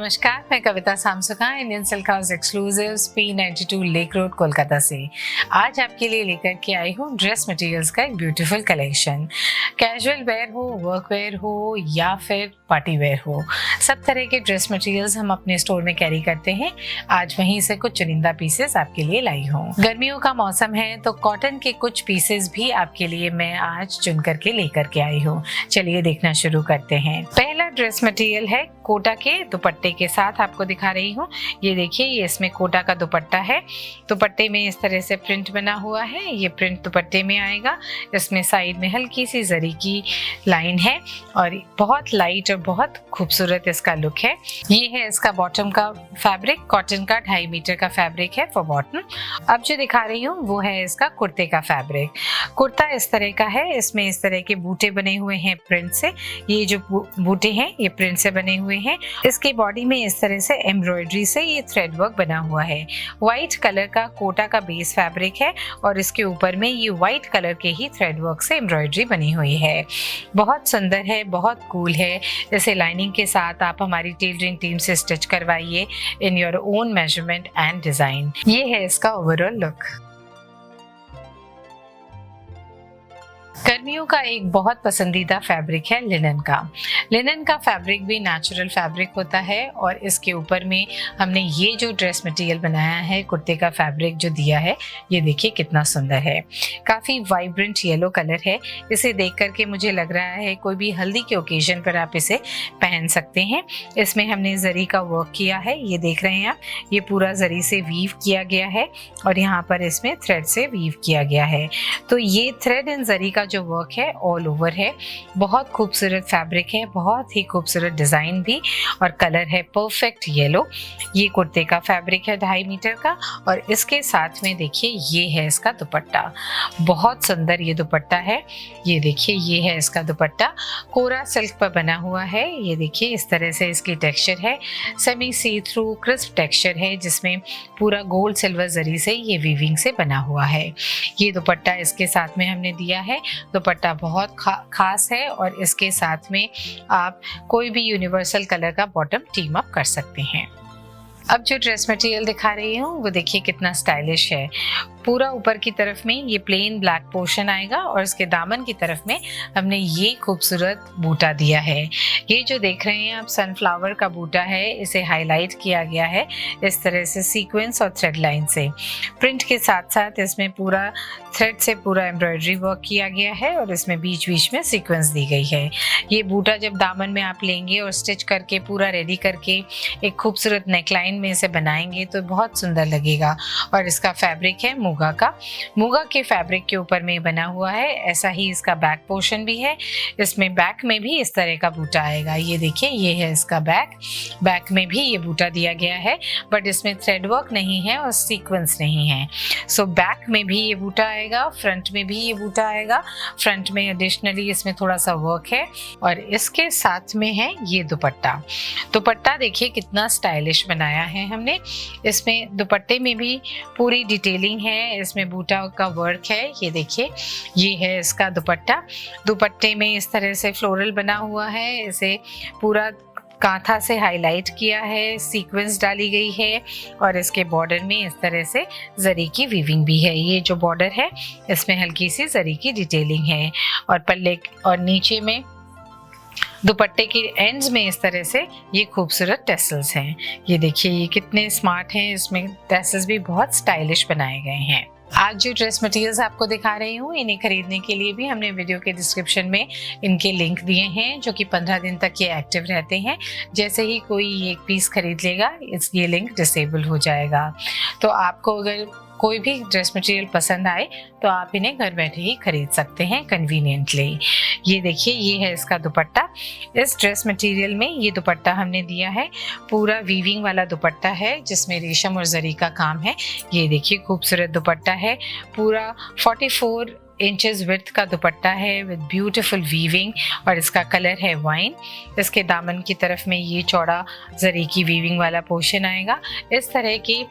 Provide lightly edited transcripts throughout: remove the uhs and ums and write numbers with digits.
नमस्कार, मैं कविता सामसुका Indian silk house exclusives P92 lake road Kolkata से आज आपके लिए लेकर के आई हूँ ड्रेस मटेरियल्स का एक ब्यूटीफुल कलेक्शन। कैजुअल वेयर हो, वर्क वेयर हो या फिर पार्टी वेयर हो, सब तरह के ड्रेस मटेरियल्स हम अपने स्टोर में कैरी करते हैं। आज वहीं से कुछ चुनिंदा पीसेस आपके लिए लाई हूँ। गर्मियों का मौसम है तो कॉटन के कुछ पीसेस भी आपके लिए मैं आज चुन करके लेकर के आई हूँ। चलिए देखना शुरू करते हैं। पहला ड्रेस मटेरियल है कोटा के दुपट्टे के साथ आपको दिखा रही हूँ। ये देखिए, ये इसमें कोटा का दुपट्टा है। दुपट्टे में इस तरह से प्रिंट बना हुआ है, ये प्रिंट दुपट्टे में आएगा। इसमें साइड में हल्की सी जरी की लाइन है और बहुत लाइट और बहुत खूबसूरत इसका लुक है। ये है इसका बॉटम का फैब्रिक, कॉटन का 2.5 मीटर का फैब्रिक है फॉर बॉटम। अब जो दिखा रही हूँ वो है इसका कुर्ते का फैब्रिक। कुर्ता इस तरह का है, इसमें इस तरह के बूटे बने हुए हैं प्रिंट से। ये जो बूटे हैं ये प्रिंट से बने हुए हैं। इसके बॉडी में इस तरह से एम्ब्रॉयडरी से ये थ्रेड वर्क बना हुआ है। व्हाइट कलर का कोटा का बेस फैब्रिक है और इसके ऊपर में ये व्हाइट कलर के ही थ्रेड वर्क से एम्ब्रॉयडरी बनी हुई है। बहुत सुंदर है, बहुत कूल है। इसे लाइनिंग के साथ आप हमारी टेलरिंग टीम से स्टिच करवाइए in your own measurement and design. ये है इसका ओवरऑल लुक। गर्मियों का एक बहुत पसंदीदा फैब्रिक है लिनन का। लिनन का फैब्रिक भी नेचुरल फैब्रिक होता है और इसके ऊपर में हमने ये जो ड्रेस मटेरियल बनाया है, कुर्ते का फैब्रिक जो दिया है, ये देखिए कितना सुंदर है। काफ़ी वाइब्रेंट येलो कलर है। इसे देख करके मुझे लग रहा है कोई भी हल्दी के ओकेजन पर आप इसे पहन सकते हैं। इसमें हमने जरी का वर्क किया है, ये देख रहे हैं आप, ये पूरा जरी से वीव किया गया है और यहाँ पर इसमें थ्रेड से वीव किया गया है। तो ये थ्रेड एंड जरी का जो वर्क है ऑल ओवर है। बहुत खूबसूरत फैब्रिक है, बहुत ही खूबसूरत डिजाइन भी और कलर है परफेक्ट येलो। ये कुर्ते का फैब्रिक है 2.5 मीटर का और इसके साथ में देखिए ये है इसका दुपट्टा। बहुत सुंदर ये दुपट्टा है। ये देखिए, ये है इसका दुपट्टा, कोरा सिल्क पर बना हुआ है। ये देखिए इस तरह से इसकी टेक्सचर है, सेमी सी थ्रू क्रिस्प टेक्सचर है जिसमें पूरा गोल्ड सिल्वर जरी से ये वीविंग से बना हुआ है। ये दुपट्टा इसके साथ में हमने दिया है। दुपट्टा बहुत खास है और इसके साथ में आप कोई भी यूनिवर्सल कलर का बॉटम टीम अप कर सकते हैं। अब जो ड्रेस मटेरियल दिखा रही हूँ वो देखिए कितना स्टाइलिश है। पूरा ऊपर की तरफ में ये प्लेन ब्लैक पोर्शन आएगा और इसके दामन की तरफ में हमने ये खूबसूरत बूटा दिया है। ये जो देख रहे हैं आप सनफ्लावर का बूटा है, इसे हाईलाइट किया गया है इस तरह से सीक्वेंस और थ्रेड लाइन से। प्रिंट के साथ साथ इसमें पूरा थ्रेड से पूरा एम्ब्रॉयडरी वर्क किया गया है और इसमें बीच बीच में सीक्वेंस दी गई है। ये बूटा जब दामन में आप लेंगे और स्टिच करके पूरा रेडी करके एक खूबसूरत नेकलाइन में इसे बनाएंगे तो बहुत सुंदर लगेगा। और इसका फैब्रिक है मूगा का। मूगा के फैब्रिक के ऊपर में बना हुआ है। ऐसा ही इसका बैक पोर्शन भी है। इसमें बैक में भी इस तरह का बूटा आएगा। ये देखिए, ये है इसका बैक। बैक में भी ये बूटा दिया गया है बट इसमें थ्रेड वर्क नहीं है और सीक्वेंस नहीं है। सो बैक में भी ये बूटा आएगा, फ्रंट में भी ये बूटा आएगा। फ्रंट में एडिशनली इसमें थोड़ा सा वर्क है और इसके साथ में है ये दुपट्टा। दुपट्टा देखिए कितना स्टाइलिश बनाया है हमने। इसमें दुपट्टे में भी पूरी डिटेलिंग है, इसमें बूटा का वर्क है। ये देखिए, ये है इसका दुपट्टा। दुपट्टे में इस तरह से फ्लोरल बना हुआ है। इसे पूरा कांथा से हाईलाइट किया है, सीक्वेंस डाली गई है और इसके बॉर्डर में इस तरह से जरी की वीविंग भी है। ये जो बॉर्डर है इसमें हल्की सी जरी की डिटेलिंग है और पल्ले और नीचे में दुपट्टे के एंड्स में इस तरह से ये खूबसूरत टेसल्स हैं। ये देखिए, ये कितने स्मार्ट हैं। इसमें टेसल्स भी बहुत स्टाइलिश बनाए गए हैं। आज जो ड्रेस मटेरियल्स आपको दिखा रही हूँ, इन्हें खरीदने के लिए भी हमने वीडियो के डिस्क्रिप्शन में इनके लिंक दिए हैं जो कि 15 दिन तक ये एक्टिव रहते हैं। जैसे ही कोई एक पीस खरीद लेगा ये लिंक डिसेबल हो जाएगा। तो आपको अगर कोई भी ड्रेस मटेरियल पसंद आए तो आप इन्हें घर बैठे ही खरीद सकते हैं कन्वीनियंटली। ये देखिए, ये है इसका दुपट्टा। इस ड्रेस मटेरियल में ये दुपट्टा हमने दिया है, पूरा वीविंग वाला दुपट्टा है जिसमें रेशम और जरी का काम है। ये देखिए खूबसूरत दुपट्टा है, पूरा 44 इंचेस विड्थ का दुपट्टा है विद ब्यूटीफुल वीविंग और इसका कलर है वाइन। इसके दामन की तरफ में ये चौड़ा जरी की वीविंग वाला पोर्शन आएगा। इस तरह की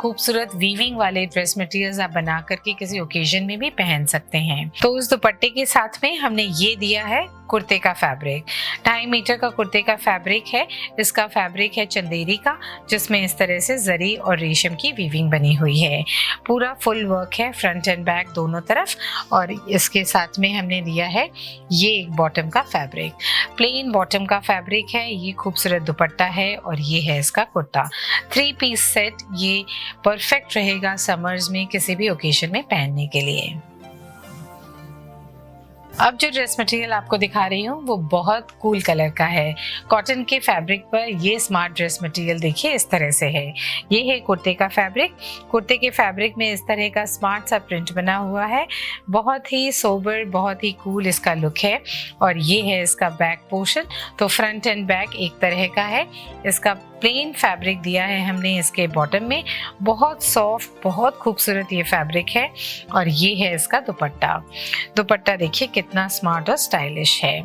खूबसूरत वीविंग वाले ड्रेस मटेरियल्स आप बना करके किसी ओकेजन में भी पहन सकते हैं। तो उस दुपट्टे के साथ में हमने ये दिया है कुर्ते का फैब्रिक 2.5 मीटर का कुर्ते का फैब्रिक है। इसका फैब्रिक है चंदेरी का, जिसमें इस तरह से जरी और रेशम की वीविंग बनी हुई है। पूरा फुल वर्क है फ्रंट एंड बैक दोनों तरफ। और इसके साथ में हमने दिया है ये एक बॉटम का फैब्रिक, प्लेन बॉटम का फैब्रिक है। ये खूबसूरत दुपट्टा है और ये है इसका कुर्ता। 3 पीस सेट ये परफेक्ट रहेगा समर्स में किसी भी ओकेजन में पहनने के लिए। अब जो ड्रेस मटेरियल आपको दिखा रही हूँ वो बहुत कूल कलर का है। कॉटन के फैब्रिक पर ये स्मार्ट ड्रेस मटेरियल देखिए इस तरह से है। ये है कुर्ते का फैब्रिक। कुर्ते के फैब्रिक में इस तरह का स्मार्ट सा प्रिंट बना हुआ है। बहुत ही सोबर, बहुत ही कूल इसका लुक है। और ये है इसका बैक पोर्शन। तो फ्रंट एंड बैक एक तरह का है। इसका प्लेन फैब्रिक दिया है हमने इसके बॉटम में। बहुत सॉफ्ट, बहुत खूबसूरत ये फैब्रिक है। और ये है इसका दुपट्टा। दुपट्टा देखिए कितना स्मार्ट और स्टाइलिश है।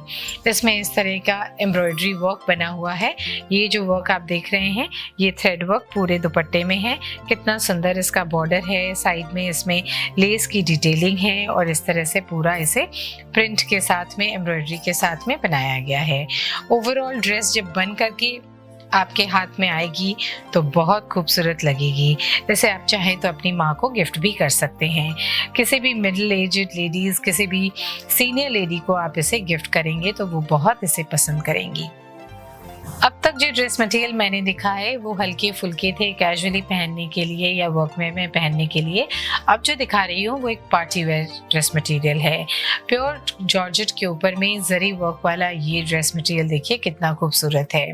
इसमें इस तरह का एम्ब्रॉयडरी वर्क बना हुआ है। ये जो वर्क आप देख रहे हैं ये थ्रेड वर्क पूरे दुपट्टे में है। कितना सुंदर इसका बॉर्डर है। साइड में इसमें लेस की डिटेलिंग है और इस तरह से पूरा इसे प्रिंट के साथ में, एम्ब्रॉयडरी के साथ में बनाया गया है। ओवरऑल ड्रेस जब बन करके आपके हाथ में आएगी तो बहुत खूबसूरत लगेगी। जैसे आप चाहें तो अपनी माँ को गिफ्ट भी कर सकते हैं। किसी भी मिडिल एज्ड लेडीज़, किसी भी सीनियर लेडी को आप इसे गिफ्ट करेंगे तो वो बहुत इसे पसंद करेंगी। अब तक जो ड्रेस मटेरियल मैंने दिखा है वो हल्के फुल्के थे, कैजुअली पहनने के लिए या वर्क में पहनने के लिए। अब जो दिखा रही हूँ वो एक पार्टी वेयर ड्रेस मटेरियल है। प्योर जॉर्जेट के ऊपर में जरी वर्क वाला ये ड्रेस मटेरियल देखिए कितना खूबसूरत है।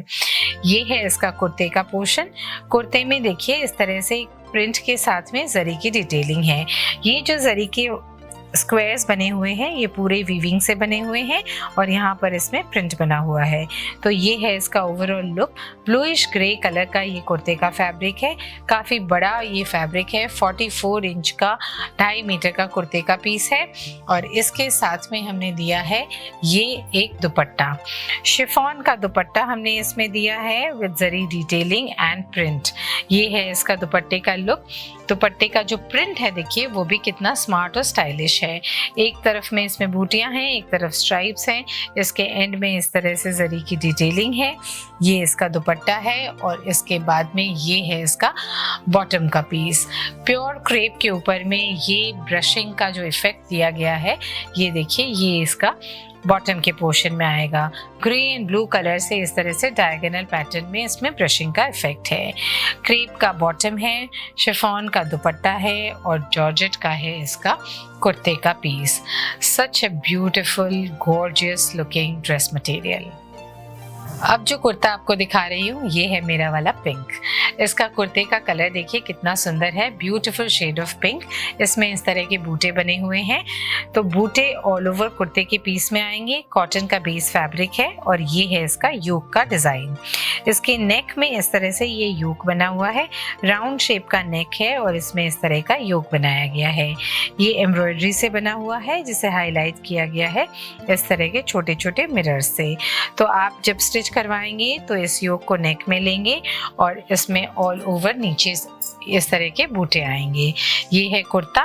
ये है इसका कुर्ते का पोर्शन। कुर्ते में देखिए इस तरह से प्रिंट के साथ में जरी की डिटेलिंग है। ये जो जरी के स्क्वायर्स बने हुए हैं ये पूरे वीविंग से बने हुए हैं और यहाँ पर इसमें प्रिंट बना हुआ है। तो ये है इसका overall look. Bluish grey colour का ये कुर्ते का फैब्रिक है। काफ़ी बड़ा ये फैब्रिक है। 44 इंच का 2.5 मीटर का कुर्ते का पीस है। और इसके साथ में हमने दिया है ये एक दुपट्टा। शिफॉन का दुपट्टा हमने इसमें दिया है with zari detailing and print. ये है इसका दुपट्टे का लुक। दुपट्टे का जो प्रिंट है देखिए वो भी कितना स्मार्ट और स्टाइलिश है। एक तरफ में इसमें बूटियां हैं, एक तरफ स्ट्राइप्स हैं। इसके एंड में इस तरह से जरी की डिटेलिंग है। ये इसका दुपट्टा है और इसके बाद में ये है इसका बॉटम का पीस। प्योर क्रेप के ऊपर में ये ब्रशिंग का जो इफेक्ट दिया गया है ये देखिए, ये इसका बॉटम के पोर्शन में आएगा। ग्रे एंड ब्लू कलर से इस तरह से डायगोनल पैटर्न में इसमें ब्रशिंग का इफेक्ट है। क्रेप का बॉटम है, शिफॉन का दुपट्टा है और जॉर्जेट का है इसका कुर्ते का पीस। Such a beautiful gorgeous looking dress material. अब जो कुर्ता आपको दिखा रही हूँ ये है मेरा वाला पिंक। इसका कुर्ते का कलर देखिए कितना सुंदर है, ब्यूटीफुल शेड ऑफ पिंक। इसमें इस तरह के बूटे बने हुए हैं। तो बूटे ऑल ओवर कुर्ते के पीस में आएंगे। कॉटन का बेस फैब्रिक है और ये है इसका योक का डिज़ाइन। इसके नेक में इस तरह से ये योक बना हुआ है। राउंड शेप का नेक है और इसमें इस तरह का योक बनाया गया है। ये एम्ब्रॉयडरी से बना हुआ है जिसे हाईलाइट किया गया है इस तरह के छोटे छोटे मिरर्स से। तो आप जब स्टिच करवाएंगे तो इस योक को नेक में लेंगे और इसमें ऑल ओवर नीचे इस तरह के बूटे आएंगे। ये है कुर्ता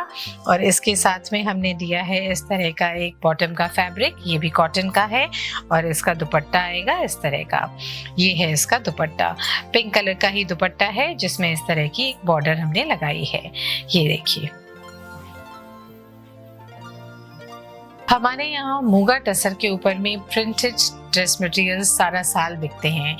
और इसके साथ में हमने दिया है इस तरह का एक बॉटम का फैब्रिक। ये भी कॉटन का है और इसका दुपट्टा आएगा इस तरह का। ये है इसका दुपट्टा। पिंक कलर का ही दुपट्टा है जिसमें इस तरह की एक बॉर्डर हमने लगाई है। ये देखिए, हमारे यहाँ मूंगा टसर के ऊपर में प्रिंटेड ड्रेस मटेरियल्स सारा साल बिकते हैं,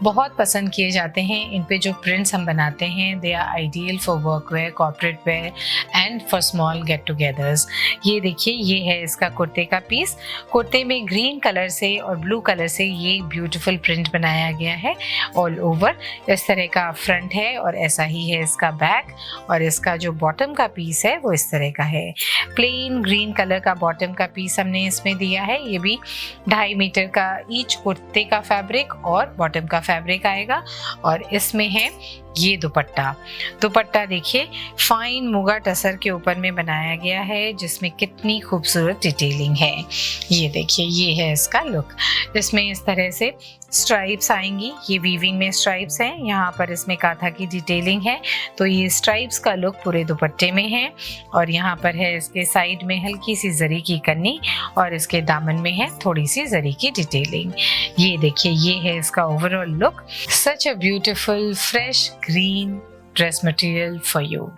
बहुत पसंद किए जाते हैं। इन पे जो प्रिंट्स हम बनाते हैं they are ideal for work wear, corporate wear and for small get togethers. ये देखिए, ये है इसका कुर्ते का पीस। कुर्ते में ग्रीन कलर से और ब्लू कलर से ये ब्यूटीफुल प्रिंट बनाया गया है ऑल ओवर। इस तरह का फ्रंट है और ऐसा ही है इसका बैक। और इसका जो बॉटम का पीस है वो इस तरह का है। प्लेन ग्रीन कलर का बॉटम का पीस हमने इसमें दिया है। ये भी 2.5 मीटर का ईच कुर्ते का फैब्रिक और बॉटम का फैब्रिक आएगा। और इसमें है ये दुपट्टा देखिए फाइन मुगा टसर के ऊपर में बनाया गया है, जिसमें कितनी खूबसूरत डिटेलिंग है। ये देखिए, ये है इसका लुक। इसमें इस तरह से स्ट्राइप्स आएंगी, ये वीविंग में स्ट्राइप्स हैं, यहाँ पर इसमें काथा की डिटेलिंग है, तो ये स्ट्राइप्स का लुक पूरे दुपट्टे में है। और यहाँ पर है इसके साइड में हल्की सी जरी की कन्नी और इसके दामन में है थोड़ी सी जरी की डिटेलिंग। ये देखिए, ये है इसका overall look. Such a beautiful fresh green dress material for you.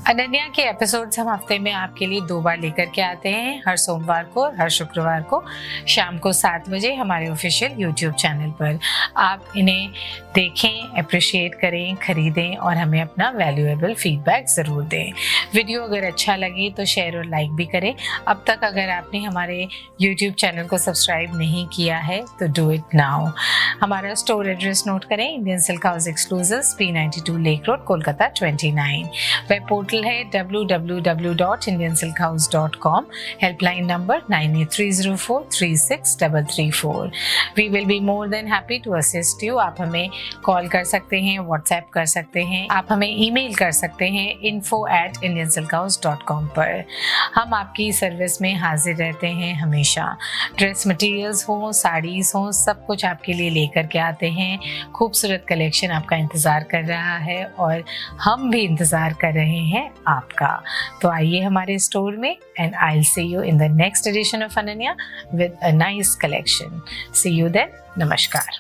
Ananya के एपिसोड्स हम हफ्ते में आपके लिए 2 बार लेकर के आते हैं, हर सोमवार को और हर शुक्रवार को शाम को 7 बजे हमारे ऑफिशियल यूट्यूब चैनल पर। आप इन्हें देखें, अप्रिशिएट करें, खरीदें और हमें अपना वैल्यूएबल फीडबैक ज़रूर दें। वीडियो अगर अच्छा लगे तो शेयर और लाइक भी करें। अब तक अगर आपने हमारे यूट्यूब चैनल को सब्सक्राइब नहीं किया है तो डू इट नाउ। हमारा स्टोर एड्रेस नोट करें, Indian silk house exclusives, P92 lake road, Kolkata 29। Web portal है www.indiansilkhouse.com। Helpline number 9830436334। We will be more than happy to assist you. आप हमें कॉल कर सकते हैं, व्हाट्सएप कर सकते हैं, आप हमें ईमेल कर सकते हैं info@indiansilkhouse.com पर। हम आपकी सर्विस में हाजिर रहते हैं हमेशा। ड्रेस मटेरियल्स हो, साड़ीज़ हो, सब कुछ आपके लिए लेकर के आते हैं। खूबसूरत कलेक्शन आपका इंतज़ार कर रहा है और हम भी इंतज़ार कर रहे हैं आपका। तो आइए हमारे स्टोर में, and I will see you in the next edition of Ananya with a nice collection. See you then. नमस्कार।